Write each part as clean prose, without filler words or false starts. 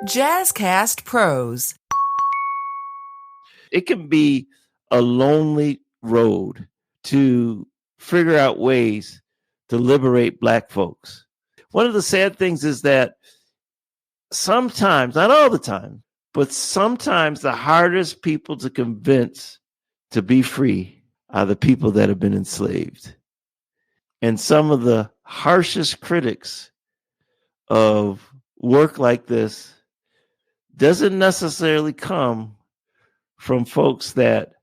Jazzcast Pros. It can be a lonely road to figure out ways to liberate Black folks. One of the sad things is that sometimes, not all the time, but sometimes the hardest people to convince to be free are the people that have been enslaved. And some of the harshest critics of work like this doesn't necessarily come from folks that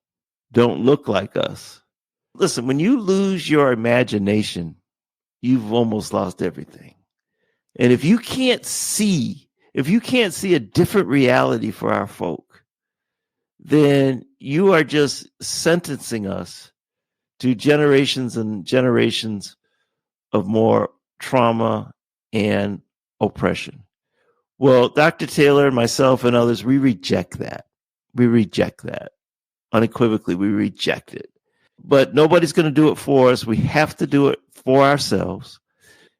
don't look like us. Listen, when you lose your imagination, you've almost lost everything. And if you can't see a different reality for our folk, then you are just sentencing us to generations and generations of more trauma and oppression. Well, Dr. Taylor and myself and others, we reject that. We reject that. Unequivocally, we reject it. But nobody's going to do it for us. We have to do it for ourselves.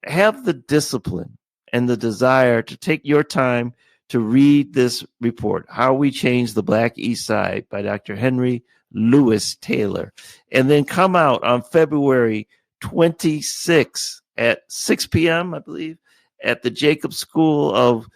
Have the discipline and the desire to take your time to read this report, How We Changed the Black East Side by Dr. Henry Louis Taylor, and then come out on February 26th at 6 p.m., I believe, at the Jacob School of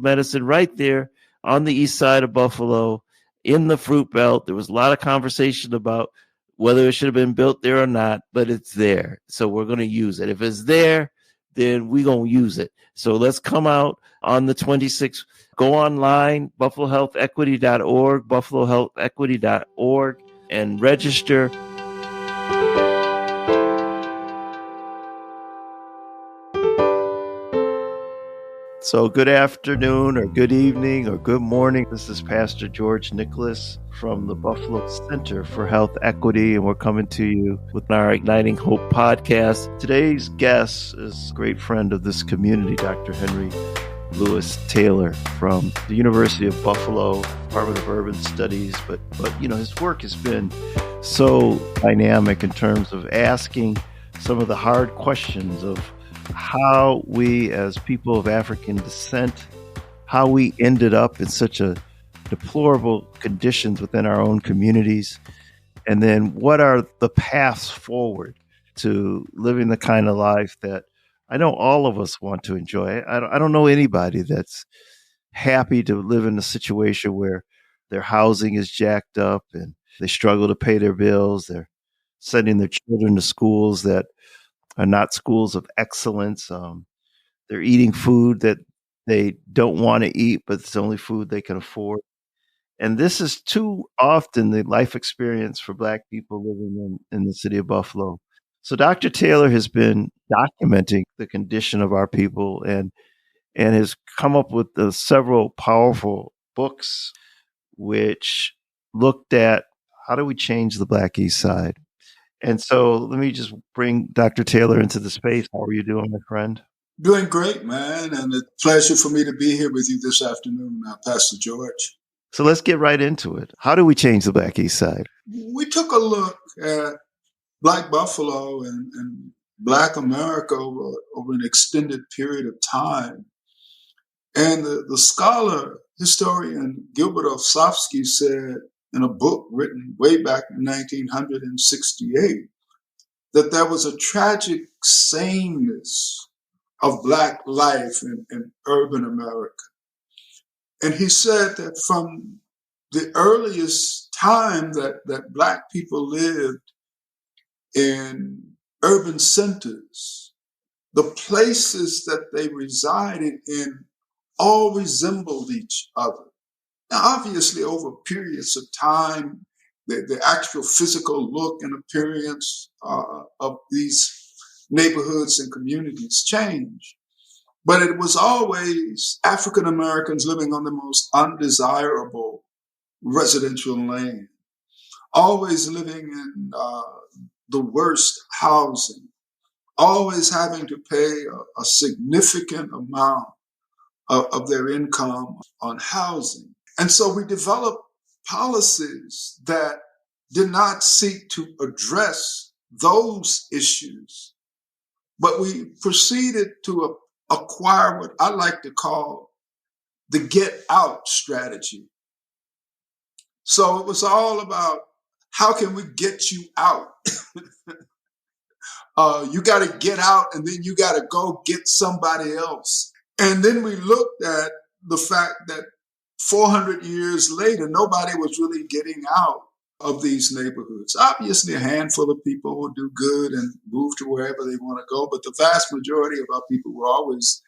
Medicine right there on the east side of Buffalo in the Fruit Belt. There was a lot of conversation about whether it should have been built there or not, but it's there. So we're going to use it. If it's there, then we're going to use it. So let's come out on the 26th. Go online, buffalohealthequity.org, buffalohealthequity.org, and register. So good afternoon or good evening or good morning. This is Pastor George Nicholas from the Buffalo Center for Health Equity, and we're coming to you with our Igniting Hope podcast. Today's guest is a great friend of this community, Dr. Henry Louis Taylor from the University of Buffalo, Department of Urban Studies. But his work has been so dynamic in terms of asking some of the hard questions of how we as people of African descent, how we ended up in such a deplorable conditions within our own communities, and then what are the paths forward to living the kind of life that I know all of us want to enjoy. I don't know anybody that's happy to live in a situation where their housing is jacked up and they struggle to pay their bills. They're sending their children to schools that are not schools of excellence. They're eating food that they don't want to eat, but it's the only food they can afford. And this is too often the life experience for Black people living in the city of Buffalo. So Dr. Taylor has been documenting the condition of our people and has come up with several powerful books which looked at how do we change the Black East Side. And so let me just bring Dr. Taylor into the space. How are you doing, my friend? Doing great, man. And it's a pleasure for me to be here with you this afternoon, Pastor George. So let's get right into it. How do we change the Black East Side? We took a look at Black Buffalo and Black America over an extended period of time. And the scholar, historian Gilbert Olszewski said in a book written way back in 1968 that there was a tragic sameness of Black life in urban America. And he said that from the earliest time that Black people lived in urban centers, the places that they resided in all resembled each other. Now, obviously, over periods of time, the actual physical look and appearance of these neighborhoods and communities changed. But it was always African Americans living on the most undesirable residential land, always living in the worst housing, always having to pay a significant amount of their income on housing. And so we developed policies that did not seek to address those issues, but we proceeded to acquire what I like to call the get out strategy. So it was all about how can we get you out? You got to get out and then you got to go get somebody else. And then we looked at the fact that 400 years later, nobody was really getting out of these neighborhoods. Obviously, a handful of people will do good and move to wherever they want to go, but the vast majority of our people were always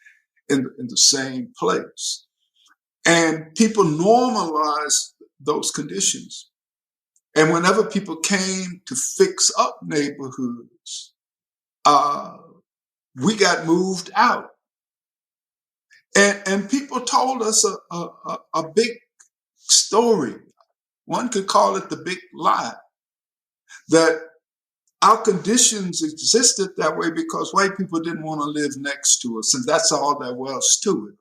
in the same place. And people normalized those conditions. And whenever people came to fix up neighborhoods, we got moved out. And people told us a big story. One could call it the big lie, that our conditions existed that way because white people didn't want to live next to us, and that's all there was to it.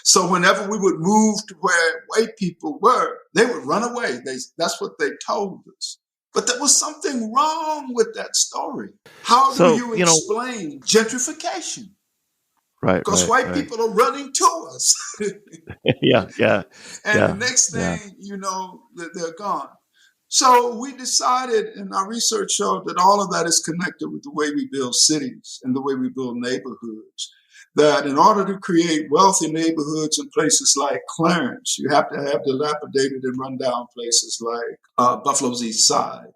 So whenever we would move to where white people were, they would run away. That's what they told us. But there was something wrong with that story. How do you explain gentrification? Right. Because white people are running to us. Yeah. And the next thing you know, they're gone. So we decided, and our research showed that all of that is connected with the way we build cities and the way we build neighborhoods. That in order to create wealthy neighborhoods in places like Clarence, you have to have dilapidated and rundown places like Buffalo's East Side.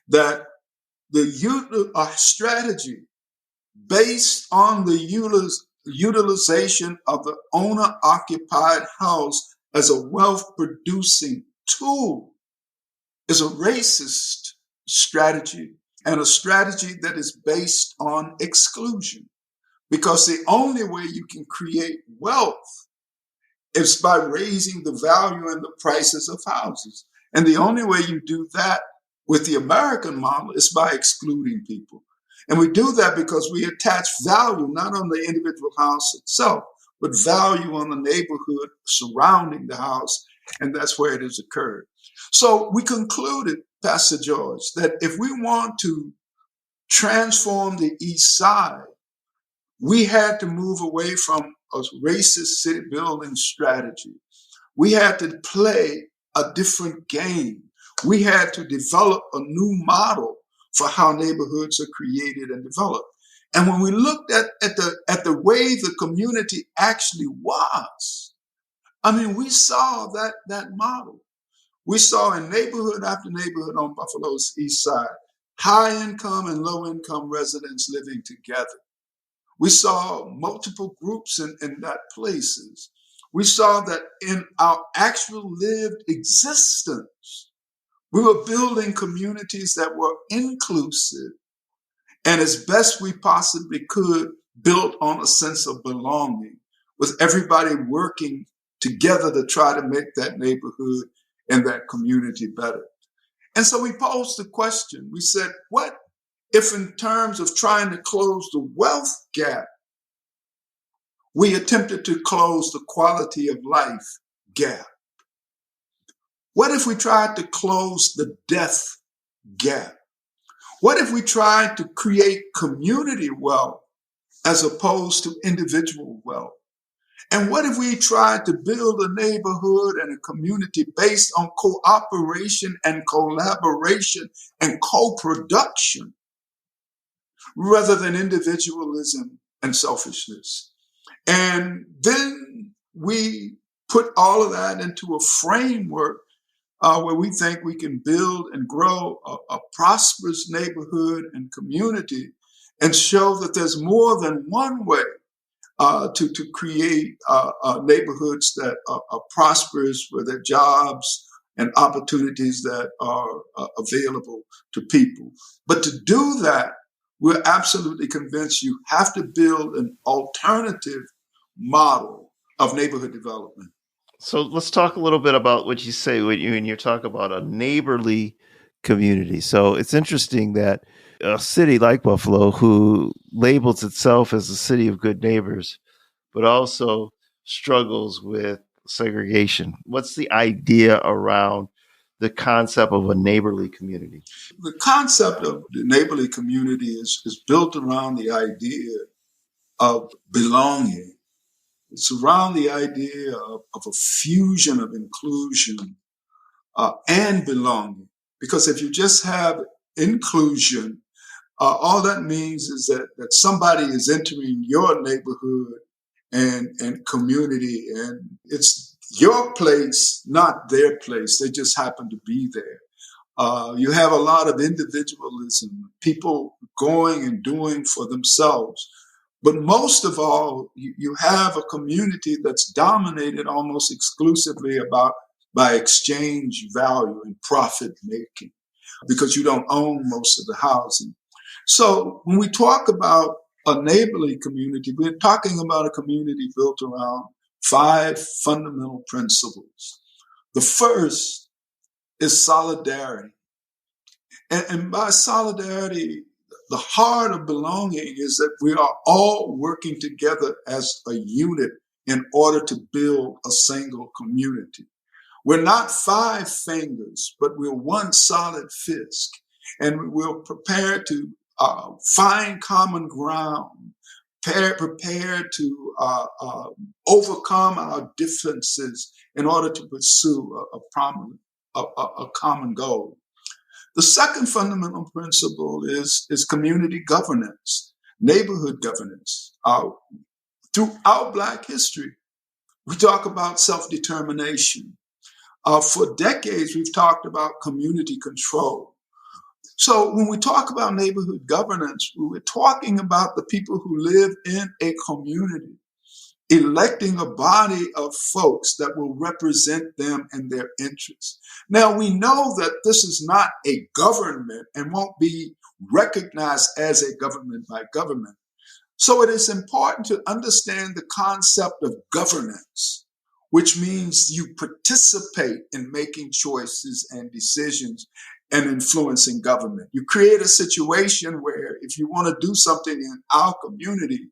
That the strategy based on the utilization of the owner-occupied house as a wealth-producing tool is a racist strategy and a strategy that is based on exclusion. Because the only way you can create wealth is by raising the value and the prices of houses. And the only way you do that with the American model is by excluding people. And we do that because we attach value not on the individual house itself, but value on the neighborhood surrounding the house. And that's where it has occurred. So we concluded, Pastor George, that if we want to transform the East Side, we had to move away from a racist city building strategy. We had to play a different game. We had to develop a new model for how neighborhoods are created and developed. And when we looked at the way the community actually was, we saw that model. We saw in neighborhood after neighborhood on Buffalo's East Side, high income and low income residents living together. We saw multiple groups in that places. We saw that in our actual lived existence, we were building communities that were inclusive and as best we possibly could, built on a sense of belonging, with everybody working together to try to make that neighborhood and that community better. And so we posed the question. We said, what if in terms of trying to close the wealth gap, we attempted to close the quality of life gap? What if we tried to close the death gap? What if we tried to create community wealth as opposed to individual wealth? And what if we tried to build a neighborhood and a community based on cooperation and collaboration and co-production rather than individualism and selfishness? And then we put all of that into a framework where we think we can build and grow a prosperous neighborhood and community and show that there's more than one way to create neighborhoods that are prosperous, where there are jobs and opportunities that are available to people. But to do that, we're absolutely convinced you have to build an alternative model of neighborhood development. So let's talk a little bit about what you say when you talk about a neighborly community. So it's interesting that a city like Buffalo, who labels itself as a city of good neighbors, but also struggles with segregation. What's the idea around the concept of a neighborly community? The concept of the neighborly community is built around the idea of belonging, It's around the idea of a fusion of inclusion and belonging. Because if you just have inclusion, all that means is that somebody is entering your neighborhood and community, and it's your place, not their place. They just happen to be there. You have a lot of individualism, people going and doing for themselves. But most of all, you have a community that's dominated almost exclusively by exchange value and profit making, because you don't own most of the housing. So when we talk about a neighborly community, we're talking about a community built around 5 fundamental principles. The first is solidarity. And by solidarity, the heart of belonging is that we are all working together as a unit in order to build a single community. We're not 5 fingers, but we're one solid fist. And we're prepared to find common ground, prepared to overcome our differences in order to pursue a common goal. The second fundamental principle is community governance, neighborhood governance. Throughout Black history, we talk about self-determination. For decades, we've talked about community control. So when we talk about neighborhood governance, we're talking about the people who live in a community, electing a body of folks that will represent them and their interests. Now, we know that this is not a government and won't be recognized as a government by government. So it is important to understand the concept of governance, which means you participate in making choices and decisions and influencing government. You create a situation where if you want to do something in our community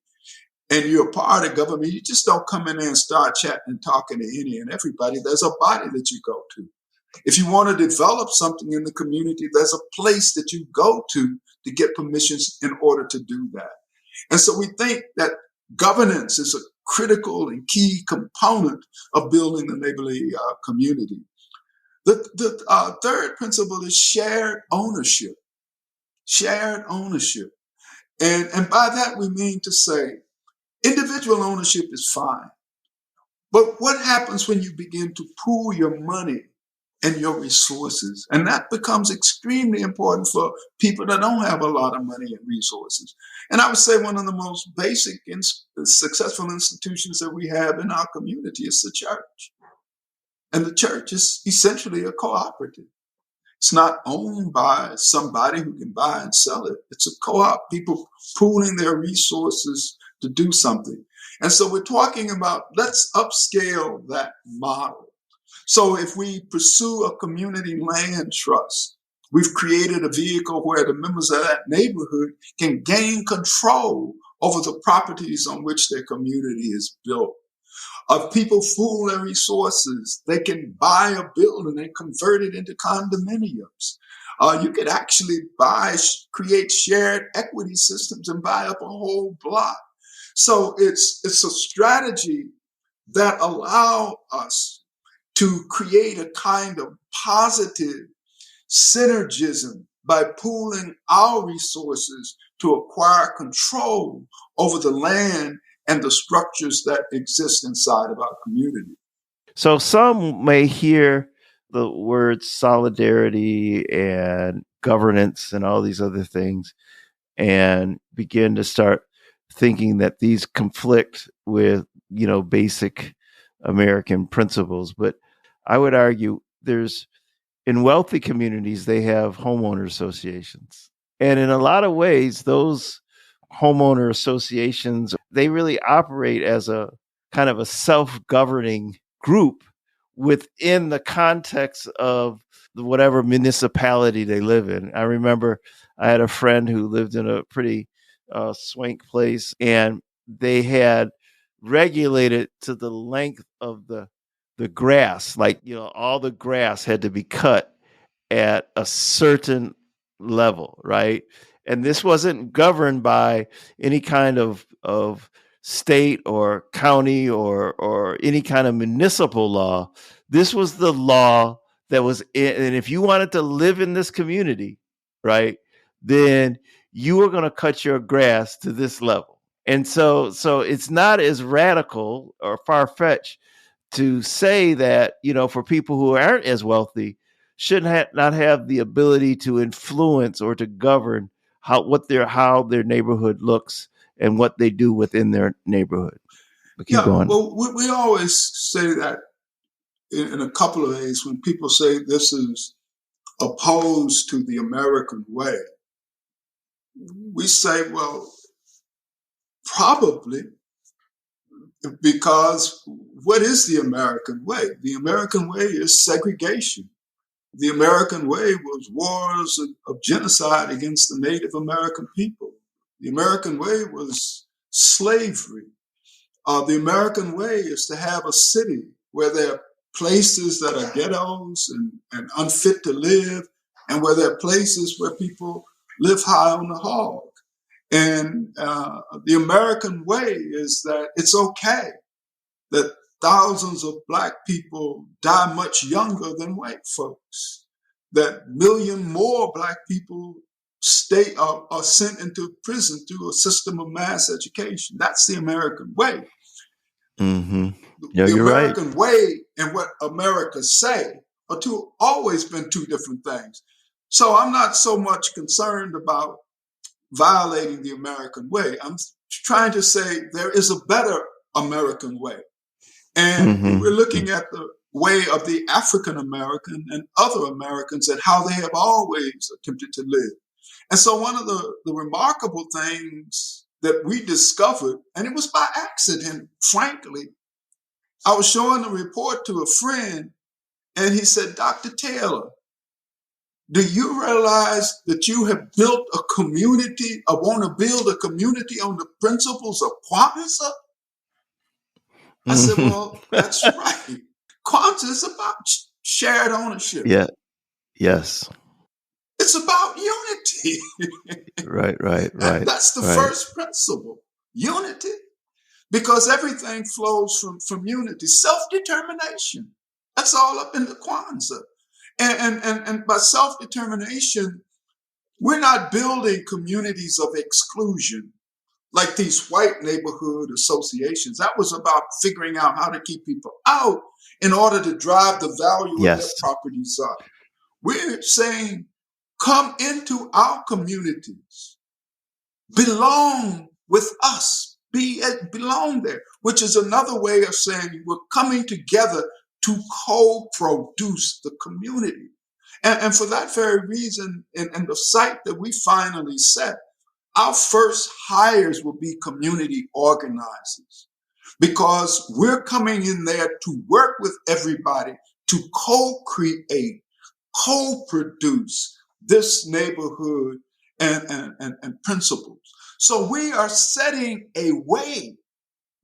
and you're a part of government, you just don't come in there and start chatting and talking to any and everybody. There's a body that you go to. If you want to develop something in the community, there's a place that you go to get permissions in order to do that. And so we think that governance is a critical and key component of building a neighborly community. The third principle is shared ownership. Shared ownership. And by that we mean to say individual ownership is fine. But what happens when you begin to pool your money and your resources? And that becomes extremely important for people that don't have a lot of money and resources. And I would say one of the most basic and successful institutions that we have in our community is the church. And the church is essentially a cooperative. It's not owned by somebody who can buy and sell it. It's a co-op, people pooling their resources to do something. And so we're talking about, let's upscale that model. So if we pursue a community land trust, we've created a vehicle where the members of that neighborhood can gain control over the properties on which their community is built. If people pool their resources, they can buy a building and convert it into condominiums. You could actually create shared equity systems and buy up a whole block. So it's a strategy that allows us to create a kind of positive synergism by pooling our resources to acquire control over the land and the structures that exist inside of our community. So some may hear the words solidarity and governance and all these other things and begin to start thinking that these conflict with, basic American principles. But I would argue in wealthy communities, they have homeowner associations. And in a lot of ways, those homeowner associations, they really operate as a kind of a self-governing group within the context of whatever municipality they live in. I remember I had a friend who lived in a pretty swank place, and they had regulated to the length of the grass. Like, all the grass had to be cut at a certain level, right? And this wasn't governed by any kind of state or county or any kind of municipal law. This was the law that was in, and if you wanted to live in this community, right, then you were going to cut your grass to this level. And so it's not as radical or far-fetched to say that, for people who aren't as wealthy should not have the ability to influence or to govern how their neighborhood looks and what they do within their neighborhood. But keep going. Well, we always say that in a couple of ways. When people say this is opposed to the American way, we say, well, probably, because what is the American way? The American way is segregation. The American way was wars of genocide against the Native American people. The American way was slavery. The American way is to have a city where there are places that are ghettos and unfit to live, and where there are places where people live high on the hog. And the American way is that it's okay that thousands of Black people die much younger than white folks, that million more Black people are sent into prison through a system of mass education. That's the American way. Mm-hmm. Yeah, the you're American right. way and what America say are always been two different things. So I'm not so much concerned about violating the American way. I'm trying to say there is a better American way. And we're looking at the way of the African American and other Americans and how they have always attempted to live. And so one of the remarkable things that we discovered, and it was by accident, frankly, I was showing a report to a friend, and he said, Dr. Taylor, do you realize that you have built a community, or want to build a community on the principles of Kwanzaa? I said, well, that's right. Kwanzaa is about shared ownership. Yeah. Yes. It's about unity. Right. That's the first principle, unity, because everything flows from unity, self-determination. That's all up in the Kwanzaa. And by self-determination, we're not building communities of exclusion like these white neighborhood associations. That was about figuring out how to keep people out in order to drive the value of their properties up. We're saying, come into our communities, belong with us, belong there, which is another way of saying we're coming together to co-produce the community. And for that very reason, in the site that we finally set, our first hires will be community organizers, because we're coming in there to work with everybody to co-create, co-produce this neighborhood and principles. So we are setting a way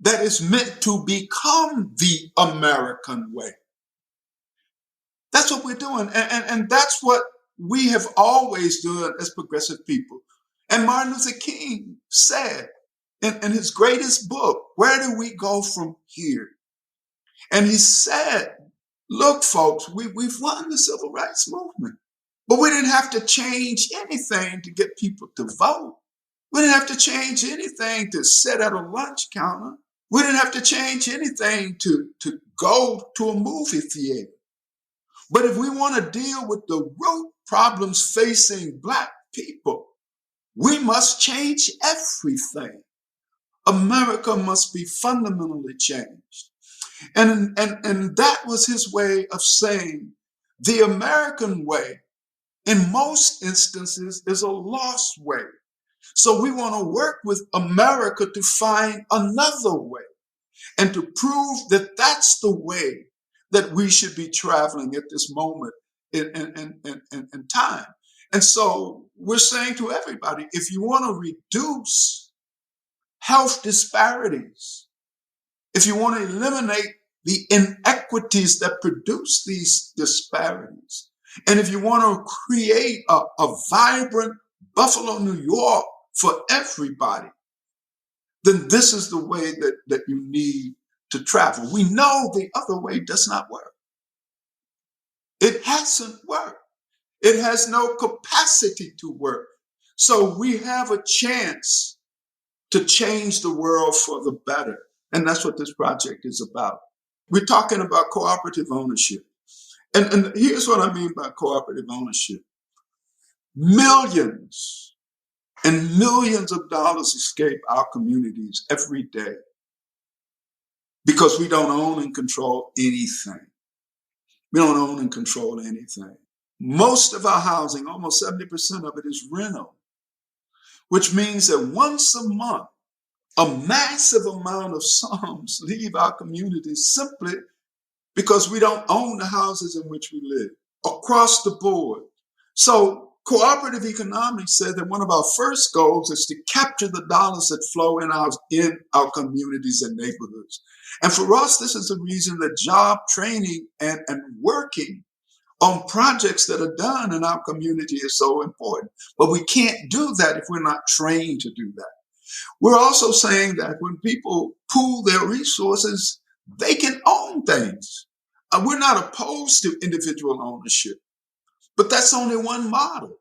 that is meant to become the American way. That's what we're doing. And that's what we have always done as progressive people. And Martin Luther King said in his greatest book, where do we go from here? And he said, look, folks, we've won the civil rights movement, but we didn't have to change anything to get people to vote. We didn't have to change anything to sit at a lunch counter. We didn't have to change anything to go to a movie theater. But if we want to deal with the root problems facing Black people, we must change everything. America must be fundamentally changed. And that was his way of saying the American way, in most instances, is a lost way. So we want to work with America to find another way and to prove that that's the way that we should be traveling at this moment in time. And so we're saying to everybody, if you want to reduce health disparities, if you want to eliminate the inequities that produce these disparities, and if you want to create a vibrant Buffalo, New York for everybody, then this is the way that you need to travel. We know the other way does not work. It hasn't worked. It has no capacity to work. So we have a chance to change the world for the better. And that's what this project is about. We're talking about cooperative ownership. And here's what I mean by cooperative ownership. Millions and millions of dollars escape our communities every day because we don't own and control anything. We don't own and control anything. Most of our housing, almost 70% of it, is rental, which means that once a month, a massive amount of sums leave our communities simply because we don't own the houses in which we live across the board. So cooperative economics said that one of our first goals is to capture the dollars that flow in our communities and neighborhoods. And for us, this is the reason that job training and working on projects that are done in our community is so important. But we can't do that if we're not trained to do that. We're also saying that when people pool their resources, they can own things. We're not opposed to individual ownership, but that's only one model.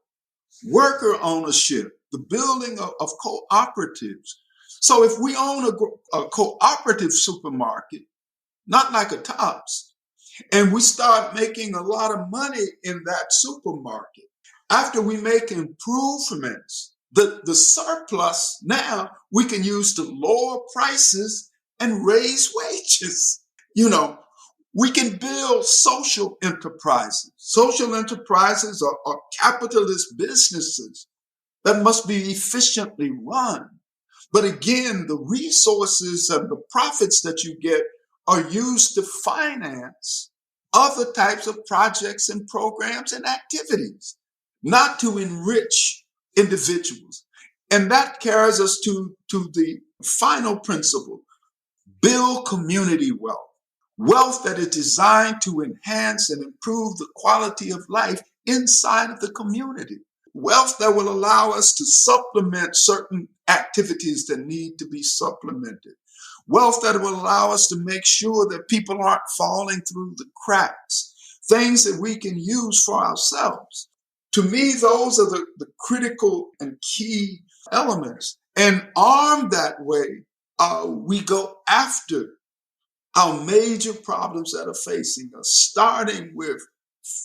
Worker ownership, the building of cooperatives. So if we own a cooperative supermarket, not like a Tops, and we start making a lot of money in that supermarket, after we make improvements, the surplus now we can use to lower prices and raise wages. We can build social enterprises. Social enterprises are capitalist businesses that must be efficiently run. But again, the resources and the profits that you get are used to finance other types of projects and programs and activities, not to enrich individuals. And that carries us to the final principle: build community wealth. Wealth that is designed to enhance and improve the quality of life inside of the community. Wealth that will allow us to supplement certain activities that need to be supplemented. Wealth that will allow us to make sure that people aren't falling through the cracks. Things that we can use for ourselves. To me, those are the critical and key elements. And armed that way, we go after our major problems that are facing us, starting with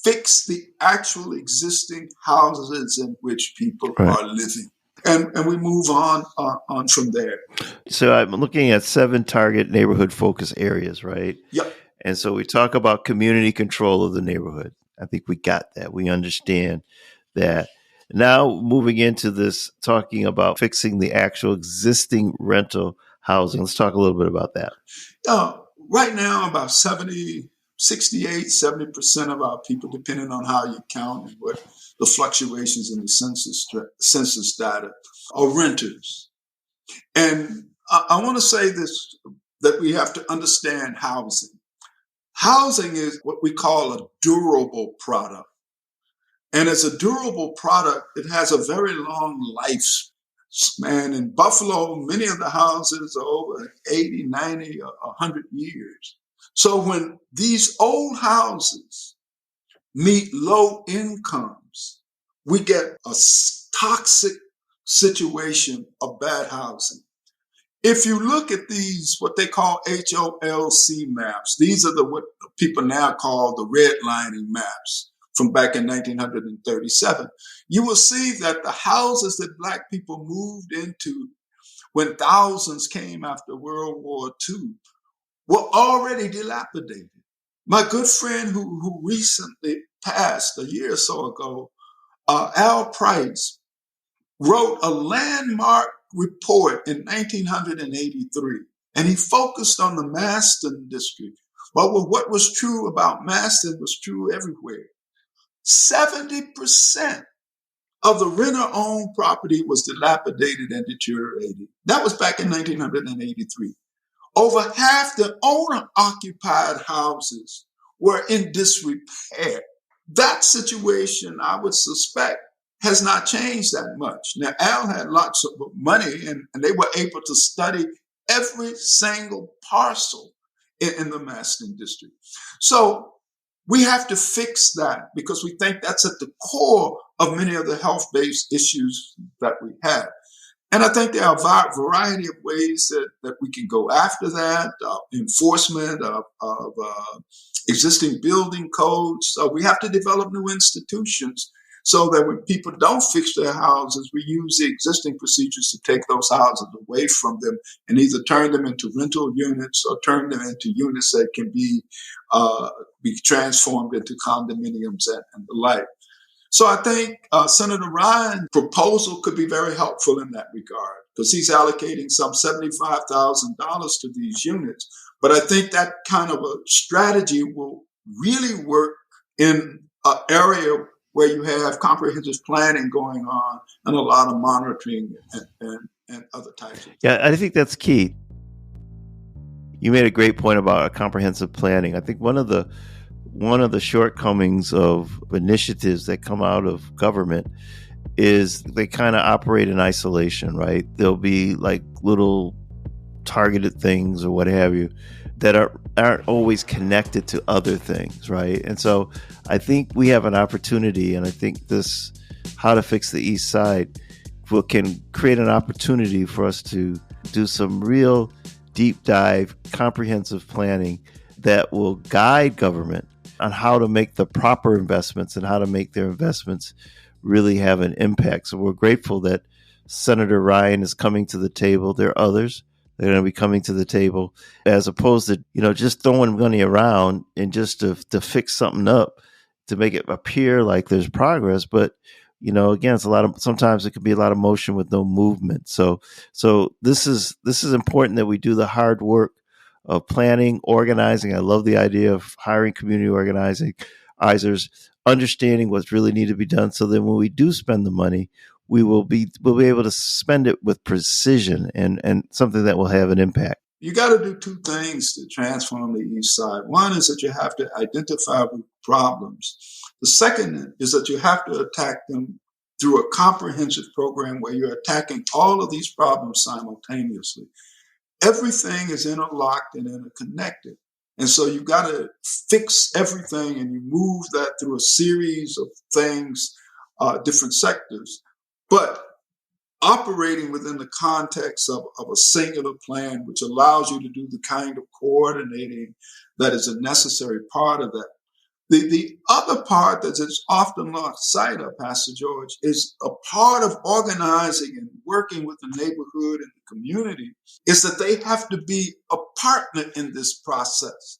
fix the actual existing houses in which people are living. And we move on from there. So I'm looking at 7 target neighborhood focus areas, right? Yep. And so we talk about community control of the neighborhood. I think we got that. We understand that. Now moving into this, talking about fixing the actual existing rental housing. Let's talk a little bit about that. Right now, about 70% of our people, depending on how you count and what the fluctuations in the census data, are renters. And I want to say this, that we have to understand housing. Housing is what we call a durable product. And as a durable product, it has a very long lifespan. In Buffalo, many of the houses are over 80, 90, or 100 years. So when these old houses meet low incomes, we get a toxic situation of bad housing. If you look at these, what they call HOLC maps, these are what people now call the redlining maps from back in 1937. You will see that the houses that Black people moved into when thousands came after World War II were already dilapidated. My good friend who recently passed a year or so ago, Al Price, wrote a landmark report in 1983, and he focused on the Maston district. But what was true about Maston was true everywhere. 70% of the renter-owned property was dilapidated and deteriorated. That was back in 1983. Over half the owner-occupied houses were in disrepair. That situation, I would suspect, has not changed that much. Now, Al had lots of money, and they were able to study every single parcel in the Maston district. So we have to fix that because we think that's at the core of many of the health-based issues that we have. And I think there are a variety of ways that we can go after that, enforcement of existing building codes. So we have to develop new institutions so that when people don't fix their houses, we use the existing procedures to take those houses away from them and either turn them into rental units or turn them into units that can be transformed into condominiums and the like. So I think Senator Ryan's proposal could be very helpful in that regard because he's allocating some $75,000 to these units. But I think that kind of a strategy will really work in an area where you have comprehensive planning going on and a lot of monitoring and other types of things. Yeah, I think that's key. You made a great point about comprehensive planning. I think one of the shortcomings of initiatives that come out of government is they kind of operate in isolation, right? There'll be like little targeted things or what have you that aren't always connected to other things, right? And so I think we have an opportunity, and I think this How to Fix the East Side can create an opportunity for us to do some real deep dive, comprehensive planning that will guide government on how to make the proper investments and how to make their investments really have an impact. So we're grateful that Senator Ryan is coming to the table. There are others that are going to be coming to the table, as opposed to, just throwing money around and just to fix something up to make it appear like there's progress. But, again, sometimes it can be a lot of motion with no movement. So this is important that we do the hard work of planning, organizing. I love the idea of hiring community organizers, understanding what's really need to be done. So then when we do spend the money, we'll be able to spend it with precision and something that will have an impact. You got to do two things to transform the East Side. One is that you have to identify problems. The second is that you have to attack them through a comprehensive program where you're attacking all of these problems simultaneously. Everything is interlocked and interconnected. And so you've got to fix everything, and you move that through a series of things, different sectors, but operating within the context of a singular plan, which allows you to do the kind of coordinating that is a necessary part of that. The other part that is often lost sight of, Pastor George, is a part of organizing and working with the neighborhood and the community is that they have to be a partner in this process,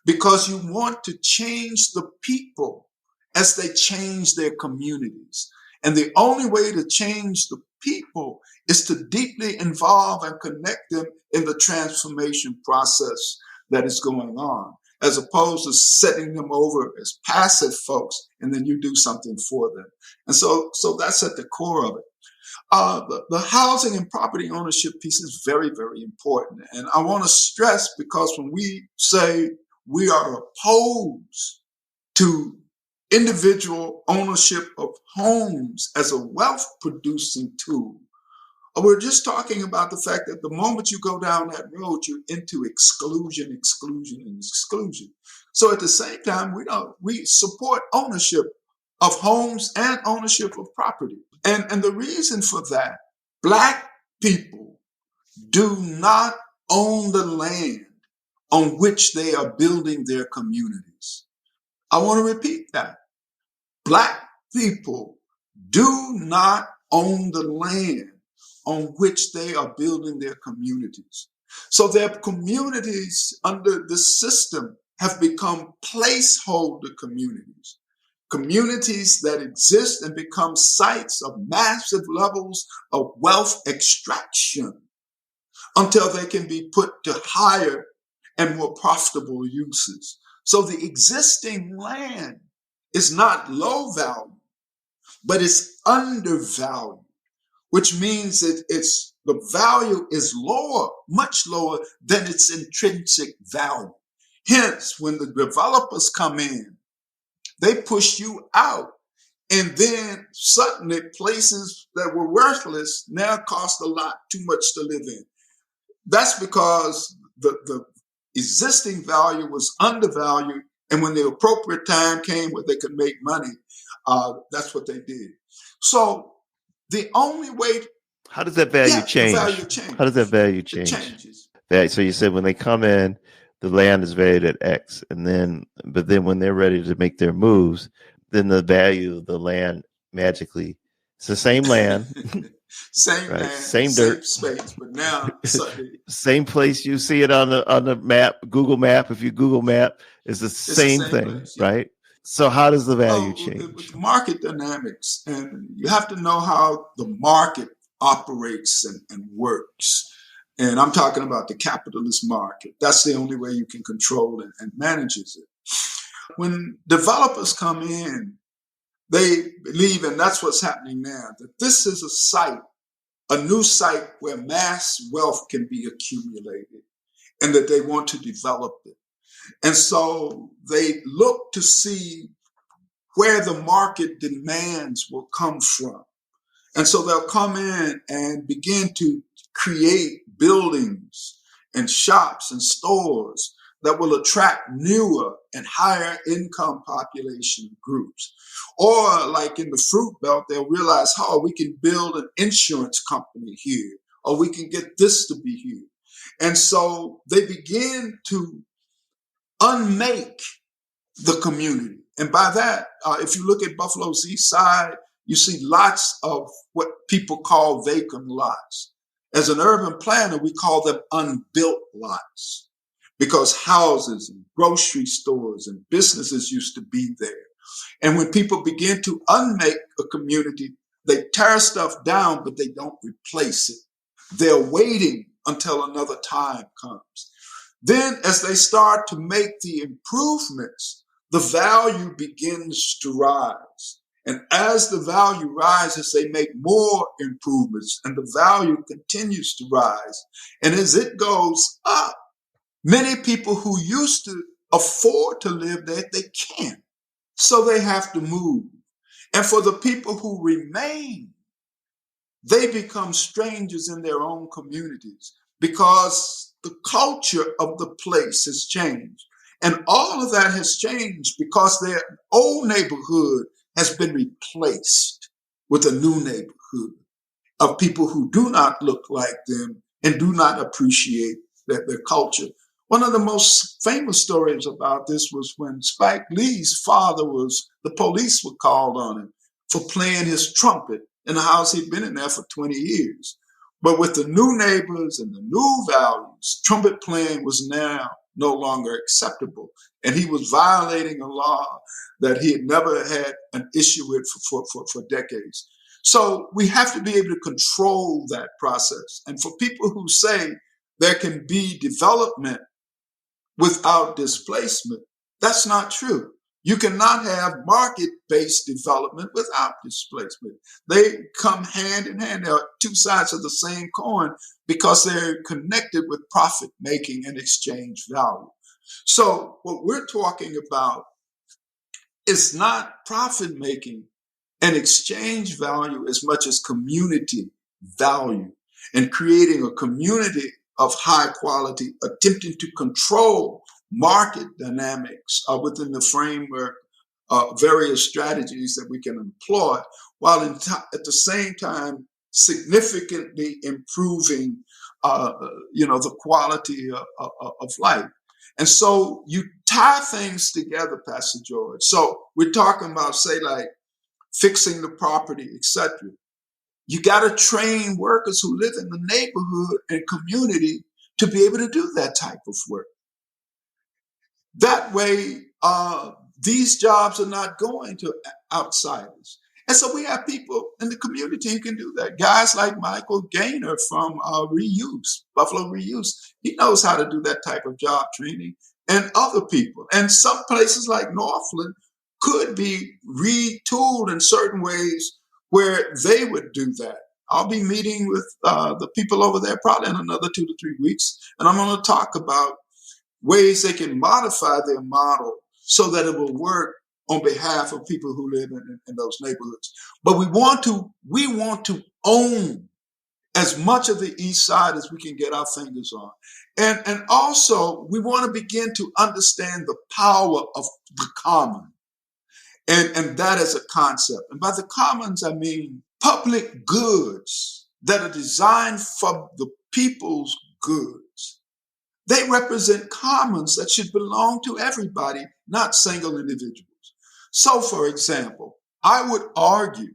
because you want to change the people as they change their communities. And the only way to change the people is to deeply involve and connect them in the transformation process that is going on, as opposed to setting them over as passive folks and then you do something for them. And so that's at the core of it. The housing and property ownership piece is very, very important. And I want to stress, because when we say we are opposed to individual ownership of homes as a wealth producing tool, we're just talking about the fact that the moment you go down that road, you're into exclusion, and exclusion. So at the same time, we support ownership of homes and ownership of property. And the reason for that, Black people do not own the land on which they are building their communities. I want to repeat that. Black people do not own the land on which they are building their communities. So their communities under this system have become placeholder communities, communities that exist and become sites of massive levels of wealth extraction until they can be put to higher and more profitable uses. So the existing land is not low value, but it's undervalued, which means that the value is lower, much lower than its intrinsic value. Hence, when the developers come in, they push you out And then suddenly places that were worthless now cost a lot too much to live in. That's because the existing value was undervalued. And when the appropriate time came where they could make money, that's what they did. So the only way. How does that value change? The value changes. How does that value change? It changes. So you said when they come in, the land is valued at X, but then when they're ready to make their moves, then the value of the land magically, it's the same land, same right? land, same dirt, space, but now same place. You see it on the map, Google Map. If you Google Map, it's the same thing, place, yeah. Right? So how does the value change? With market dynamics, and you have to know how the market operates and works. And I'm talking about the capitalist market. That's the only way you can control it and manages it. When developers come in, they believe, and that's what's happening now, that this is a new site where mass wealth can be accumulated and that they want to develop it. And so they look to see where the market demands will come from. And so they'll come in and begin to create buildings and shops and stores that will attract newer and higher income population groups. Or like in the fruit belt, they'll realize, oh, we can build an insurance company here, or we can get this to be here. And so they begin to unmake the community. And by that, if you look at Buffalo's East Side, you see lots of what people call vacant lots. As an urban planner, we call them unbuilt lots because houses and grocery stores and businesses used to be there. And when people begin to unmake a community, they tear stuff down, but they don't replace it. They're waiting until another time comes. Then as they start to make the improvements, the value begins to rise. And as the value rises, they make more improvements and the value continues to rise. And as it goes up, many people who used to afford to live there, they can't. So they have to move. And for the people who remain, they become strangers in their own communities because the culture of the place has changed. And all of that has changed because their old neighborhood has been replaced with a new neighborhood of people who do not look like them and do not appreciate their culture. One of the most famous stories about this was when Spike Lee's father the police were called on him for playing his trumpet in a house he'd been in there for 20 years. But with the new neighbors and the new values, trumpet playing was now no longer acceptable. And he was violating a law that he had never had an issue with for decades. So we have to be able to control that process. And for people who say there can be development without displacement, that's not true. You cannot have market-based development without displacement. They come hand in hand. They are two sides of the same coin because they're connected with profit-making and exchange value. So what we're talking about is not profit-making and exchange value as much as community value and creating a community of high quality, attempting to control market dynamics within the framework of various strategies that we can employ, while at the same time significantly improving, the quality of life. And so you tie things together, Pastor George. So we're talking about, say, like fixing the property, etc. You got to train workers who live in the neighborhood and community to be able to do that type of work. That way, these jobs are not going to outsiders. And so we have people in the community who can do that. Guys like Michael Gaynor from Buffalo Reuse. He knows how to do that type of job training, and other people. And some places like Northland could be retooled in certain ways where they would do that. I'll be meeting with the people over there probably in another 2 to 3 weeks, and I'm going to talk about ways they can modify their model so that it will work on behalf of people who live in those neighborhoods. But we want to own as much of the East Side as we can get our fingers on. And also, we want to begin to understand the power of the common. And that is a concept. And by the commons, I mean public goods that are designed for the people's goods. They represent commons that should belong to everybody, not single individuals. So, for example, I would argue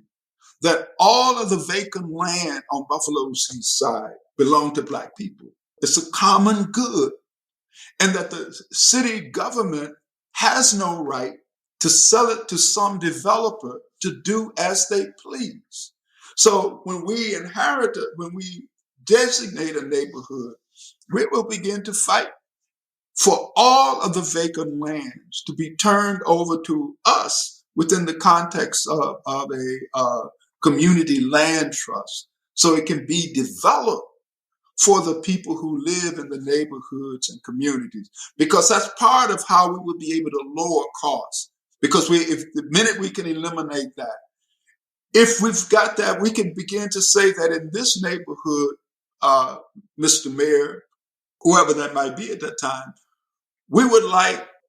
that all of the vacant land on Buffalo's east side belong to Black people. It's a common good. And that the city government has no right to sell it to some developer to do as they please. So when we designate a neighborhood, we will begin to fight for all of the vacant lands to be turned over to us within the context of a community land trust, so it can be developed for the people who live in the neighborhoods and communities, because that's part of how we will be able to lower costs. Because if the minute we can eliminate that, if we've got that, we can begin to say that in this neighborhood, Mr. Mayor, whoever that might be at that time, we would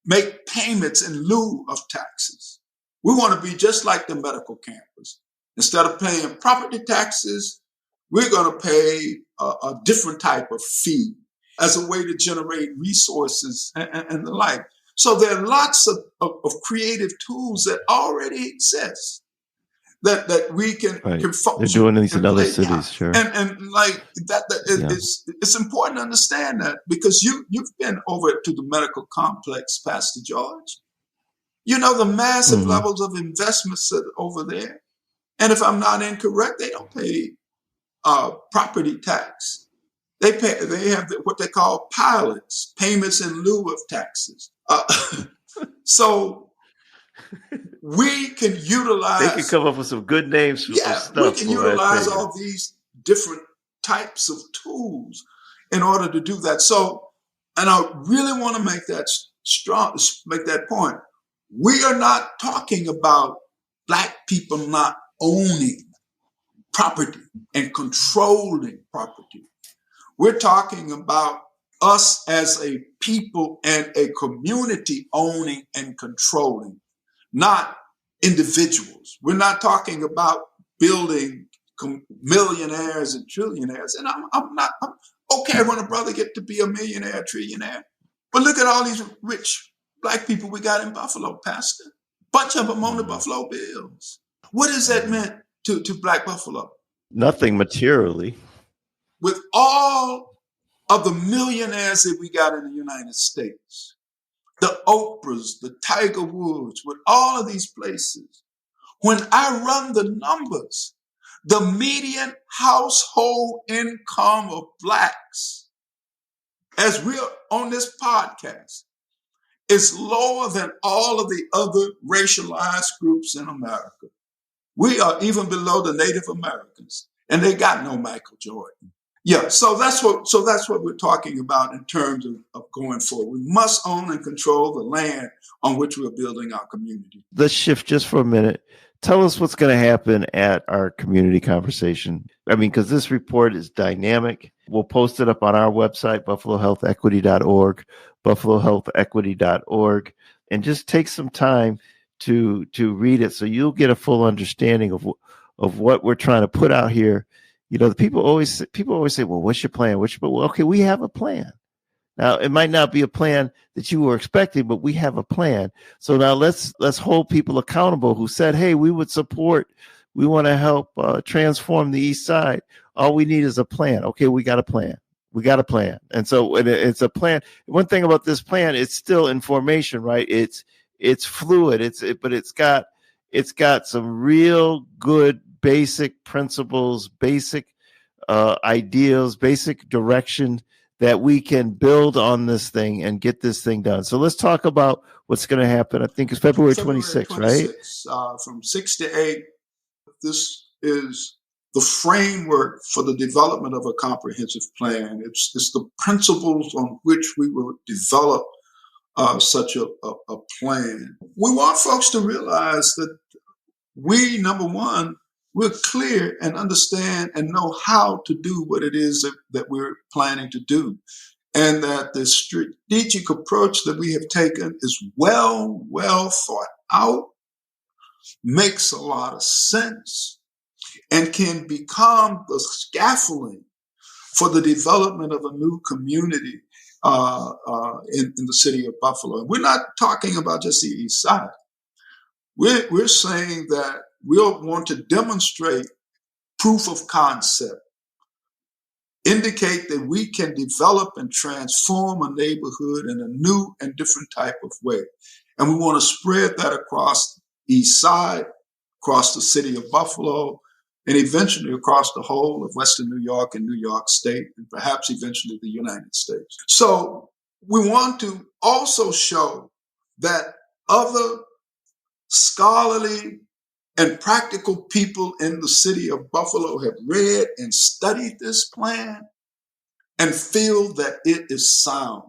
make payments in lieu of taxes. We want to be just like the medical campus. Instead of paying property taxes, we're going to pay a different type of fee as a way to generate resources and the like. So there are lots of creative tools that already exist that we can function. They're doing these in other cities, sure. And like that it's important to understand that, because you've been over to the medical complex, Pastor George. You know the massive levels of investments that are over there. And if I'm not incorrect, they don't pay property tax. They have what they call pilots, payments in lieu of taxes. So we can utilize. They can come up with some good names for some stuff. We can utilize all these different types of tools in order to do that. So, and I really want to make that point. We are not talking about Black people not owning property and controlling property. We're talking about us as a people and a community owning and controlling, not individuals. We're not talking about building millionaires and trillionaires. And I'm okay when a brother get to be a millionaire, trillionaire. But look at all these rich Black people we got in Buffalo, Pastor. Bunch of them on the Buffalo Bills. What has that meant to Black Buffalo? Nothing materially. With all of the millionaires that we got in the United States, the Oprahs, the Tiger Woods, with all of these places, when I run the numbers, the median household income of Blacks, as we're on this podcast, is lower than all of the other racialized groups in America. We are even below the Native Americans, and they got no Michael Jordan. Yeah, so that's what we're talking about in terms of going forward. We must own and control the land on which we're building our community. Let's shift just for a minute. Tell us what's going to happen at our community conversation. I mean, because this report is dynamic. We'll post it up on our website, buffalohealthequity.org, buffalohealthequity.org, and just take some time to read it so you'll get a full understanding of what we're trying to put out here. You know, the people always say, well, what's your plan? Well, okay, we have a plan. Now, it might not be a plan that you were expecting, but we have a plan. So now let's hold people accountable who said, hey, we would support, we want to help transform the East Side. All we need is a plan. Okay, we got a plan. And so it's a plan. One thing about this plan, it's still in formation, right? It's fluid. But it's got some real good basic principles, basic ideals, basic direction that we can build on this thing and get this thing done. So let's talk about what's going to happen. I think it's February 26th, right? From 6 to 8. This is the framework for the development of a comprehensive plan. It's the principles on which we will develop such a plan. We want folks to realize that we, number one, we're clear and understand and know how to do what it is that we're planning to do. And that the strategic approach that we have taken is well thought out, makes a lot of sense, and can become the scaffolding for the development of a new community in the city of Buffalo. And we're not talking about just the East Side. We're saying that we'll want to demonstrate proof of concept, indicate that we can develop and transform a neighborhood in a new and different type of way. And we want to spread that across the East Side, across the city of Buffalo, and eventually across the whole of Western New York and New York State, and perhaps eventually the United States. So we want to also show that other scholarly and practical people in the city of Buffalo have read and studied this plan and feel that it is sound.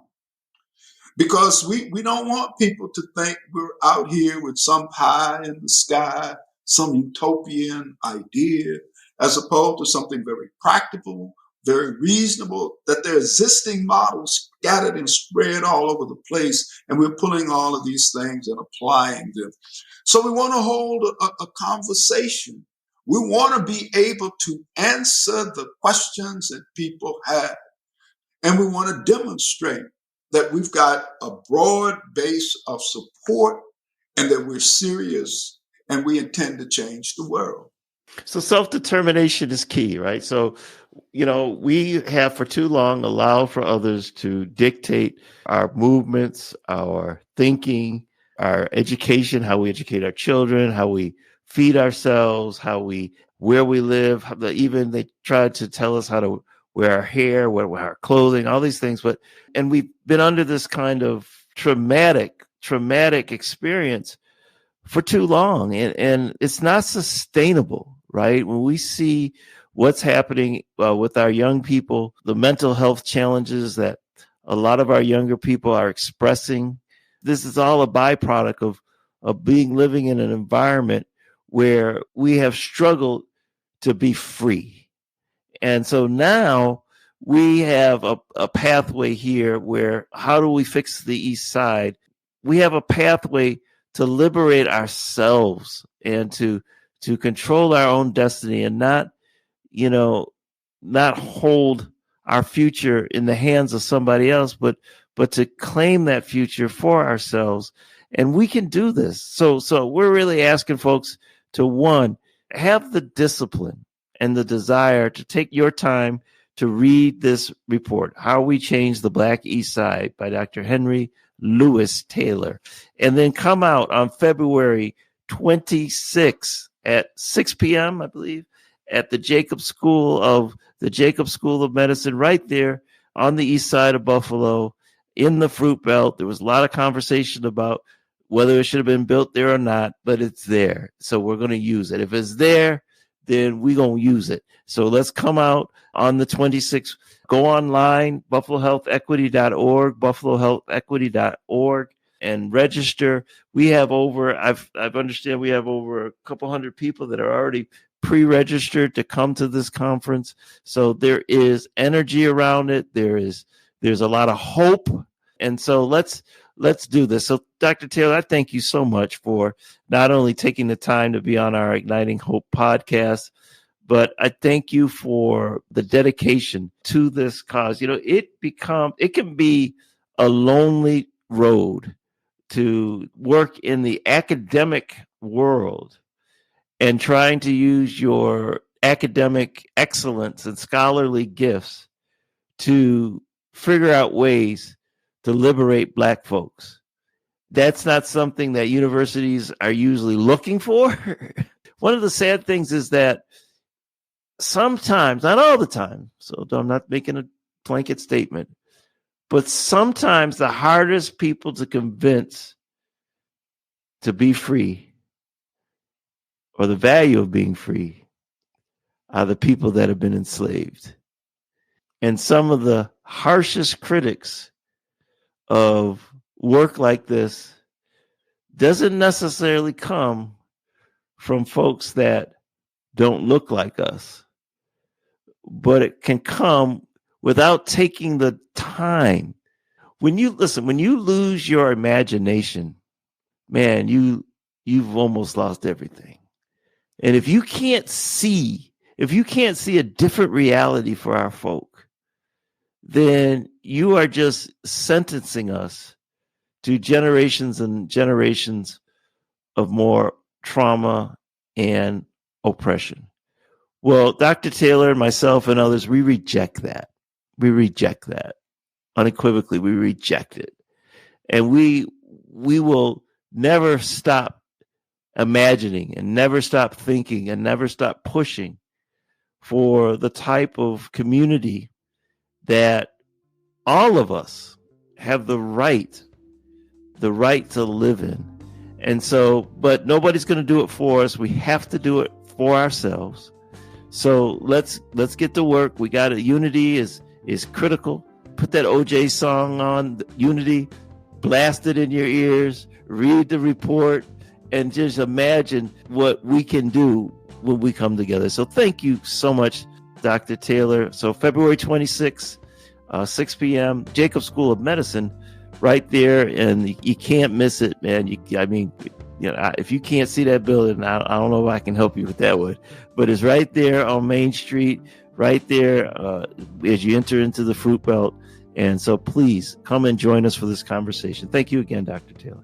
Because we don't want people to think we're out here with some pie in the sky, some utopian idea, as opposed to something very practical, very reasonable, that there are existing models scattered and spread all over the place, and we're pulling all of these things and applying them. So we want to hold a conversation. We want to be able to answer the questions that people have. And we want to demonstrate that we've got a broad base of support and that we're serious and we intend to change the world. So self-determination is key, right? So, we have for too long allowed for others to dictate our movements, our thinking, our education, how we educate our children, how we feed ourselves, where we live. Even they tried to tell us how to wear our hair, wear our clothing, all these things. And we've been under this kind of traumatic experience for too long. And it's not sustainable, right? When we see what's happening with our young people, the mental health challenges that a lot of our younger people are expressing, this is all a byproduct of living in an environment where we have struggled to be free. And so now we have a pathway here where how do we fix the East Side? We have a pathway to liberate ourselves and to control our own destiny and not hold our future in the hands of somebody else, but to claim that future for ourselves. And we can do this. So we're really asking folks to, one, have the discipline and the desire to take your time to read this report, How We Change the Black East Side by Dr. Henry Louis Taylor, and then come out on February 26th at 6 p.m., I believe, at the Jacob School of Medicine right there on the east side of Buffalo in the Fruit Belt. There was a lot of conversation about whether it should have been built there or not, but it's there. So we're going to use it. If it's there, then we're going to use it. So let's come out on the 26th. Go online, buffalohealthequity.org, buffalohealthequity.org, and register. We have I've understand we have over a couple hundred people that are already pre-registered to come to this conference. So there is energy around it. There's a lot of hope. And so let's do this. So Dr. Taylor, I thank you so much for not only taking the time to be on our Igniting Hope podcast, but I thank you for the dedication to this cause. It can be a lonely road to work in the academic world and trying to use your academic excellence and scholarly gifts to figure out ways to liberate Black folks. That's not something that universities are usually looking for. One of the sad things is that sometimes, not all the time, so I'm not making a blanket statement, but sometimes the hardest people to convince to be free or the value of being free are the people that have been enslaved. And some of the harshest critics of work like this doesn't necessarily come from folks that don't look like us, but it can come without taking the time. When you lose your imagination, man, you've almost lost everything. And if you can't see a different reality for our folk, then you are just sentencing us to generations and generations of more trauma and oppression. Well, Dr. Taylor, myself, and others, we reject that. We reject that. Unequivocally, we reject it. And we will never stop imagining and never stop thinking and never stop pushing for the type of community that all of us have the right to live in. And so, but nobody's going to do it for us. We have to do it for ourselves. So let's get to work. We got it. Unity is critical. Put that OJ song on, Unity, blast it in your ears, read the report, and just imagine what we can do when we come together. So thank you so much, Dr. Taylor. So February 26th, 6 p.m., Jacobs School of Medicine, right there, and you can't miss it, man. If you can't see that building, I don't know if I can help you with that one, but it's right there on Main Street, right there as you enter into the Fruit Belt. And so please come and join us for this conversation. Thank you again, Dr. Taylor.